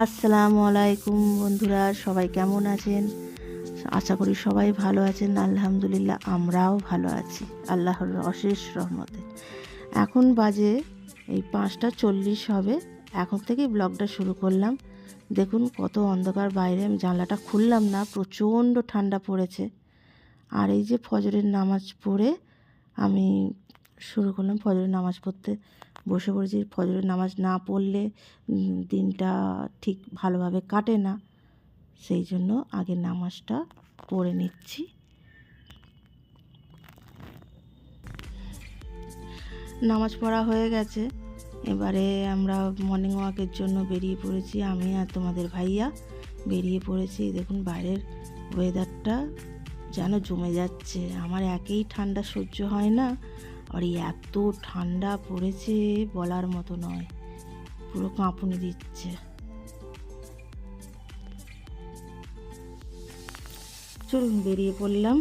আসসালামু আলাইকুম বন্ধুরা, সবাই কেমন আছেন? আশা করি সবাই ভালো আছেন। আলহামদুলিল্লাহ আমরাও ভালো আছি আল্লাহর অশেষ রহমতে। এখন বাজে এই 5টা 40 হবে। এখন থেকেই ব্লগটা শুরু করলাম। দেখুন কত অন্ধকার বাইরে, আমি জানলাটা খুললাম না, প্রচণ্ড ঠান্ডা পড়েছে। আর এই যে ফজরের নামাজ পড়ে আমি শুরু করলাম, ফজরের নামাজ পড়তে বসে পড়েছি। ফজরের নামাজ না পড়লে দিনটা ঠিক ভালোভাবে কাটে না, সেই জন্য আগে নামাজটা পড়ে নিচ্ছি। নামাজ পড়া হয়ে গেছে, এবারে আমরা মর্নিং ওয়াকের জন্য বেরিয়ে পড়েছি। আমি আর তোমাদের ভাইয়া বেরিয়ে পড়েছি। দেখুন বাইরের ওয়েদারটা যেন জমে যাচ্ছে। আমার একেই ঠান্ডা সহ্য হয় না, আর এত ঠান্ডা পড়েছে বলার মতো নয়, পুরো কাঁপুনি দিচ্ছে। চলুন বেরিয়ে পড়লাম।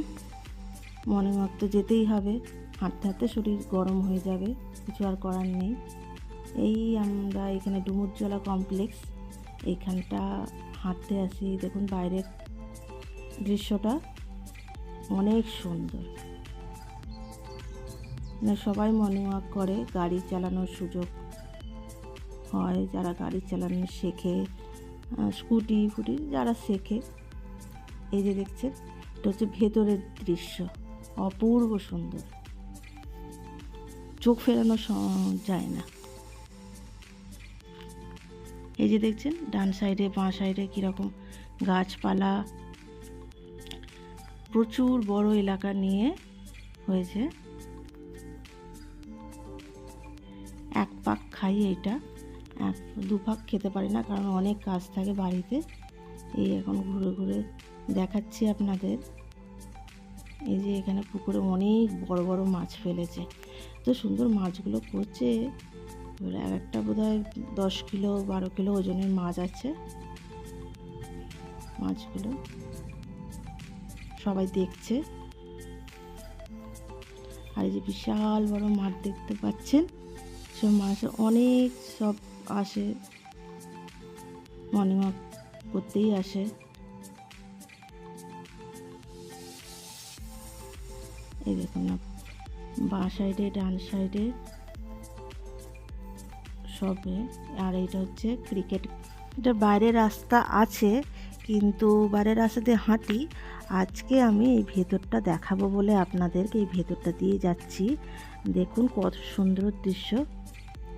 মর্নিং ওয়াক তো যেতেই হবে, হাঁটতে হাঁটতে শরীর গরম হয়ে যাবে, কিছু আর করার নেই। এই আমরা এখানে ডুমুরজলা কমপ্লেক্স, এইখানটা হাঁটতে আসি। দেখুন বাইরের দৃশ্যটা অনেক সুন্দর। মানে সবাই মর্নিং ওয়াক করে, গাড়ি চালানোর সুযোগ হয়, যারা গাড়ি চালানো শেখে, স্কুটি ফুটি যারা শেখে। এই যে দেখছেন, এটা হচ্ছে ভেতরের দৃশ্য, অপূর্ব সুন্দর, চোখ ফেরানো যায় না। এই যে দেখছেন ডান সাইডে বাঁ সাইডে কীরকম গাছপালা, প্রচুর বড় এলাকা নিয়ে হয়েছে। এক পাক খাই, এইটা এক দু পাক খেতে পারি না, কারণ অনেক কাজ থাকে বাড়িতে। এই এখন ঘুরে ঘুরে দেখাচ্ছি আপনাদের। এই যে এখানে পুকুরে অনেক বড় বড় মাছ ফেলেছে, তো সুন্দর মাছগুলো করছে। এবার এক একটা বোধহয় 10 কিলো 12 কিলো ওজনের মাছ আছে। মাছগুলো সবাই দেখছে। আর এই যে বিশাল বড় মাঠ দেখতে পাচ্ছেন, সব মাছ অনেক সব আসে, মর্নিং ওয়াক করতেই আসে। এই দেখুন না, বাঁ সাইডে ডান সাইডে সবে। আর এইটা হচ্ছে ক্রিকেট। এটা বাইরের রাস্তা আছে, কিন্তু বাইরের রাস্তা দিয়ে হাঁটি। আজকে আমি এই ভেতরটা দেখাবো বলে আপনাদেরকে এই ভেতরটা দিয়ে যাচ্ছি। দেখুন কত সুন্দর দৃশ্য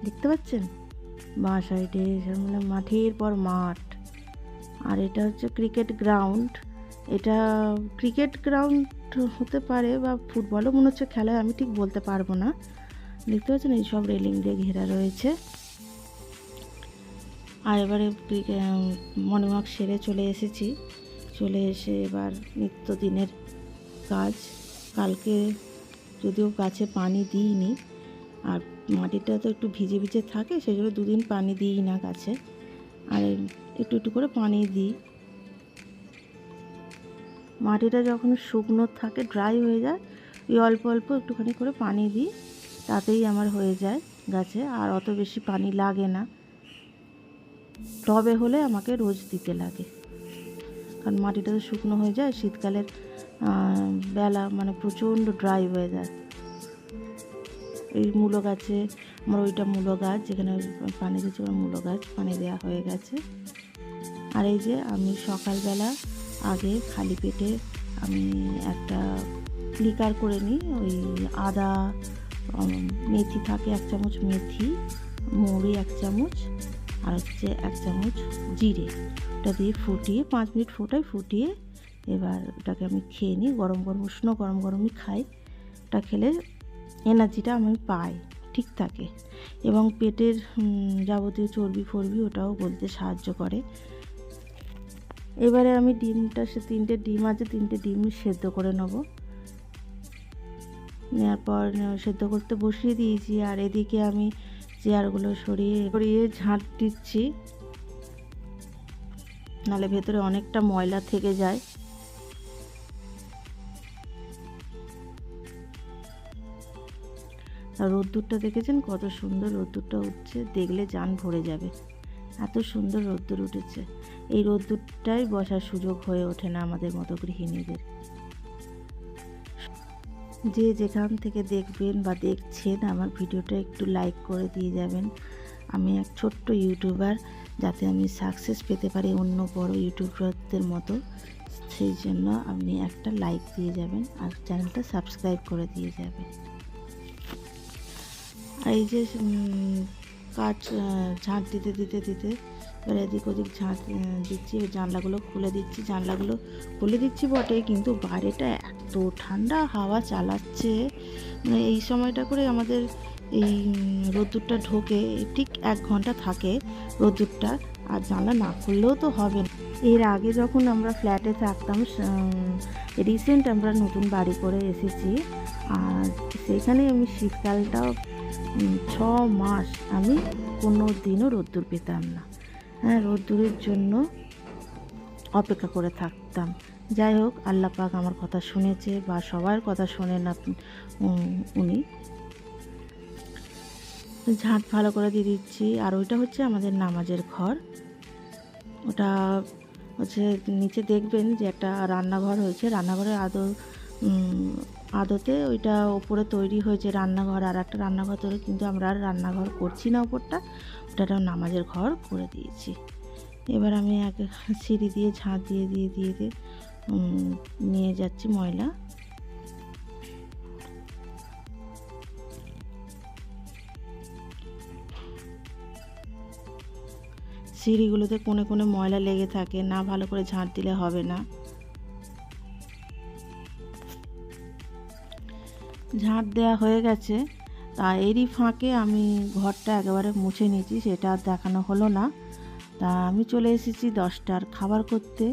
দেখতে পাচ্ছেন। বাঁ সাইডে মানে মাঠের পর মাঠ। আর এটা হচ্ছে ক্রিকেট গ্রাউন্ড। এটা ক্রিকেট গ্রাউন্ড হতে পারে, বা ফুটবলও মনে হচ্ছে খেলায়, আমি ঠিক বলতে পারবো না। দেখতে পাচ্ছেন এই সব রেলিং দিয়ে ঘেরা রয়েছে। আর এবারে মর্নিং ওয়াক সেরে চলে এসেছি। চলে এসে এবার নিত্যদিনের কাজ। কালকে যদিও গাছে পানি দিইনি, আর মাটিটা তো একটু ভিজে ভিজে থাকে, সেই জন্য 2 দিন পানি দিই না গাছে। আর একটু একটু করে পানি দিই। মাটিটা যখন শুকনো থাকে, ড্রাই হয়ে যায়, ওই অল্প অল্প একটুখানি করে পানি দিই, তাতেই আমার হয়ে যায় গাছে। আর অত বেশি পানি লাগে না। টবে হলে আমাকে রোজ দিতে লাগে, কারণ মাটিটা তো শুকনো হয়ে যায়। শীতকালের বেলা মানে প্রচণ্ড ড্রাই হয়ে যায়। এই মূলো গাছে, আমার ওইটা মূলো গাছ, যেখানে পানি দিচ্ছে ওর মূলো গাছ, পানি দেওয়া হয়ে গেছে। আর এই যে আমি সকালবেলা আগে খালি পেটে আমি একটা লিকার করে নিই। ওই আদা, মেথি থাকে 1 চামচ, মেথি, মৌরি 1 চামচ, আর হচ্ছে 1 চামচ জিরে, ওটা দিয়ে ফুটিয়ে 5 মিনিট ফুটিয়ে এবার ওটাকে আমি খেয়ে নিই। গরম গরম, উষ্ণ গরম গরমই খাই। ওটা খেলে এনার্জিটা আমি পাই, ঠিক থাকে, এবং পেটের যাবতীয় চর্বি ফর্বি ওটাও গলতে সাহায্য করে। এবারে আমি ডিমটা, 3টে ডিম আছে, 3টে ডিম সেদ্ধ করে নেব। নেওয়ার পর সেদ্ধ করতে বসিয়ে দিয়েছি। আর এদিকে আমি চেয়ারগুলো সরিয়ে ঝাঁট দিচ্ছি, নাহলে ভেতরে অনেকটা ময়লা থেকে যায়। আর রোদ্দুরটা দেখেছেন কত সুন্দর রোদ্দুরটা উঠছে, দেখলে জান ভরে যাবে। এত সুন্দর রোদ্দুর উঠেছে। এই রোদ্দুরটাই বসার সুযোগ হয়ে ওঠে না আমাদের মতো গৃহিণীদের। যে যেখান থেকে দেখবেন বা দেখছেন আমার ভিডিওটা একটু লাইক করে দিয়ে যাবেন। আমি এক ছোট্ট ইউটিউবার, যাতে আমি সাকসেস পেতে পারি অন্য বড় ইউটিউবারদের মতো, সেই জন্য আপনি একটা লাইক দিয়ে যাবেন আর চ্যানেলটা সাবস্ক্রাইব করে দিয়ে যাবেন। আর এই যে কাজ ঝাঁট দিতে দিতে দিতে এবার এদিক ওদিক ঝাঁট দিচ্ছি, জানলাগুলো খুলে দিচ্ছি। জানলাগুলো খুলে দিচ্ছি বটে, কিন্তু বাইরেটা এত ঠান্ডা হাওয়া চালাচ্ছে, মানে এই সময়টা করে আমাদের এই রোদ্দুরটা ঢোকে, ঠিক 1 ঘন্টা থাকে রোদ্দুরটা, আর জানলা না খুললেও তো হবে না। এর আগে যখন আমরা ফ্ল্যাটে থাকতাম, রিসেন্ট আমরা নতুন বাড়ি করে এসেছি, আর সেখানে আমি শীতকালটাও 6 মাস আমি কোনো দিনও রোদ্দুর পেতাম না। হ্যাঁ, রোদ্দুরের জন্য অপেক্ষা করে থাকতাম। যাই হোক, আল্লাহ পাক আমার কথা শুনেছে, বা সবার কথা শোনেন উনি। ঝাঁট ভালো করে দিয়ে দিচ্ছি। আর ওইটা হচ্ছে আমাদের নামাজের ঘর। ওটা হচ্ছে নিচে দেখবেন যে একটা রান্নাঘর হয়েছে, রান্নাঘরের আদতে ওইটা ওপরে তৈরি হয়েছে রান্নাঘর, আর একটা রান্নাঘর তৈরি, কিন্তু আমরা আর রান্নাঘর করছি না ওপরটা, ওটা নামাজের ঘর করে দিয়েছি। এবার আমি এক সিঁড়ি দিয়ে ঝাঁট দিয়ে দিয়ে দিয়ে দিয়ে নিয়ে যাচ্ছি ময়লা। সিঁড়িগুলোতে কোণে কোণে ময়লা লেগে থাকে, না ভালো করে ঝাঁট দিলে হবে না। ঝাঁট দেওয়া হয়ে গেছে, তা এরই ফাঁকে আমি ঘরটা একেবারে মুছে নিয়েছি, সেটা আর দেখানো হলো না। তা আমি চলে এসেছি 10টার খাবার করতে।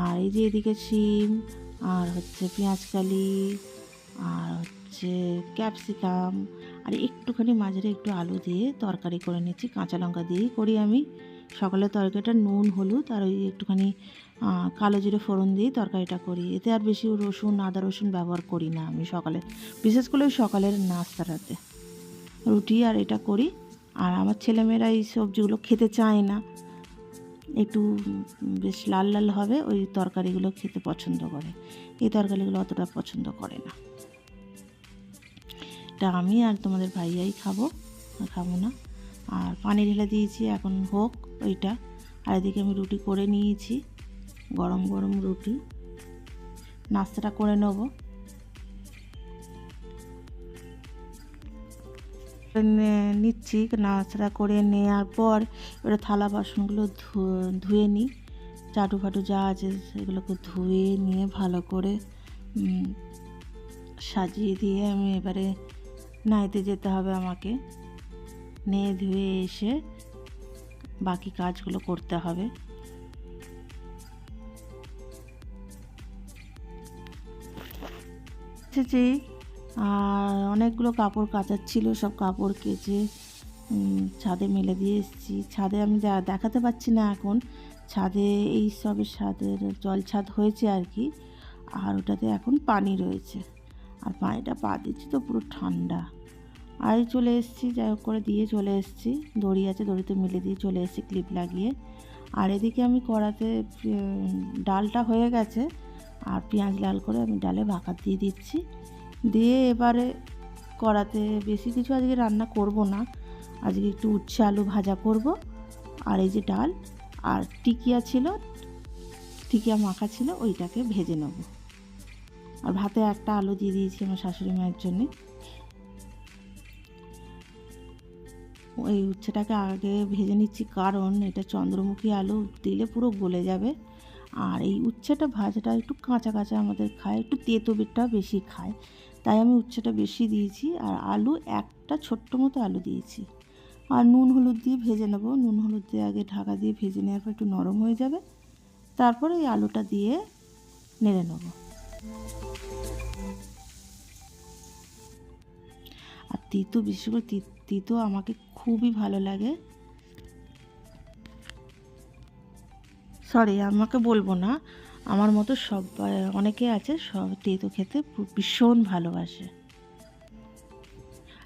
আর এই যে এদিকে শিম, আর হচ্ছে পেঁয়াজকালি, আর হচ্ছে ক্যাপসিকাম, আর একটুখানি মাঝারি একটু আলু দিয়ে তরকারি করে নিচ্ছি। কাঁচা লঙ্কা দিয়েই করি আমি সকালের তরকারিটা, নুন হলুদ আর ওই একটুখানি কালো জিরে ফোড়ন দিয়ে তরকারিটা করি। এতে আর বেশি রসুন আদা রসুন ব্যবহার করি না আমি সকালে, বিশেষ করে ওই সকালের নাস্তাটাতে রুটি আর এটা করি। আর আমার ছেলেমেয়েরা এই সবজিগুলো খেতে চায় না, একটু বেশ লাল লাল হবে ওই তরকারিগুলো খেতে পছন্দ করে, এই তরকারিগুলো অতটা পছন্দ করে না। এটা আমি আর তোমাদের ভাইয়াই খাবো না। আর পানি ঢেলে দিয়েছি, এখন হোক ওইটা। আর এদিকে আমি রুটি করে নিয়েছি, গরম গরম রুটি, নাস্তাটা করে নেব। নিচ্ছি, নাস্তাটা করে নেওয়ার পর এবারে থালা বাসনগুলো ধুয়ে নিই, চাটু ফাটু যা আছে সেগুলোকে ধুয়ে নিয়ে ভালো করে সাজিয়ে দিয়ে আমি এবারে নাইতে যেতে হবে আমাকে। নিয়ে ধুয়ে এসে বাকি কাজগুলো করতে হবে। এসেছি, আর অনেকগুলো কাপড় কাচার ছিল, সব কাপড় কেচে ছাদে মেলে দিয়ে এসেছি। ছাদে আমি দেখাতে পাচ্ছি না এখন, ছাদে এই সবের ছাদের জল ছাদ হয়েছে আর কি, আর ওটাতে এখন পানি রয়েছে, আর পানিটা পা দিচ্ছি তো পুরো ঠান্ডা। আর চলে এসেছি, যাই হোক করে দিয়ে চলে এসেছি, দড়ি আছে দড়িতে মিলে দিয়ে চলে এসেছি ক্লিপ লাগিয়ে। আর এদিকে আমি কড়াতে ডালটা হয়ে গেছে, আর পেঁয়াজ লাল করে আমি ডালে ভাকাত দিয়ে দিচ্ছি। দিয়ে এবারে কড়াতে বেশি কিছু আজকে রান্না করব না, আজকে একটু উচ্ছে আলু ভাজা করব, আর এই যে ডাল আর টিকিয়া মাখা ছিল ওইটাকে ভেজে নেব। আর ভাতে একটা আলু দিয়ে দিয়েছি আমার শাশুড়ি মায়ের জন্যে। ওই উচ্ছেটাকে আগে ভেজে নিচ্ছি, কারণ এটা চন্দ্রমুখী আলু দিলে পুরো গলে যাবে। আর এই উচ্ছেটা ভাজাটা একটু কাঁচা কাঁচা আমাদের খায়, একটু তেঁতুবিরটা বেশি খায়, তাই আমি উচ্ছেটা বেশি দিয়েছি। আর আলু একটা ছোট্ট মতো আলু দিয়েছি, আর নুন হলুদ দিয়ে ভেজে নেব। নুন হলুদ দিয়ে আগে ঢাকা দিয়ে ভেজে নেওয়ার পর একটু নরম হয়ে যাবে, তারপরে এই আলুটা দিয়ে নেড়ে নেব। আর তিতো, বিশেষ করে তিতো আমাকে খুবই ভালো লাগে। সরি, আমাকে বলবো না, আমার মতো সব অনেকে আছে সব তেঁতো খেতে ভীষণ ভালোবাসে।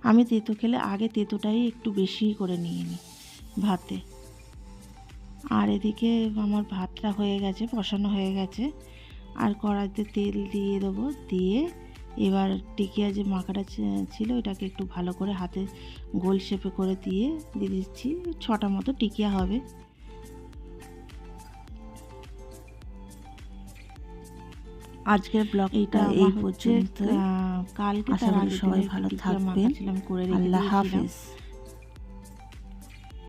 আমি তেঁতো খেলে আগে তেঁতোটাই একটু বেশি করে নিয়ে নিই ভাতে। আর এদিকে আমার ভাতটা হয়ে গেছে, বসানো হয়ে গেছে। আর কড়াইতে তেল দিয়ে দেবো, দিয়ে এবার টিকিয়া যে মাখাটা ছিল এটাকে একটু ভালো করে হাতে গোল শেপে করে দিয়ে দিচ্ছি। 6টা মতো টিকিয়া হবে। আজকের ব্লগটা এই পর্যন্ত। কালকে আশা করি সবাই ভালো থাকবেন। করে আল্লাহ হাফেজ।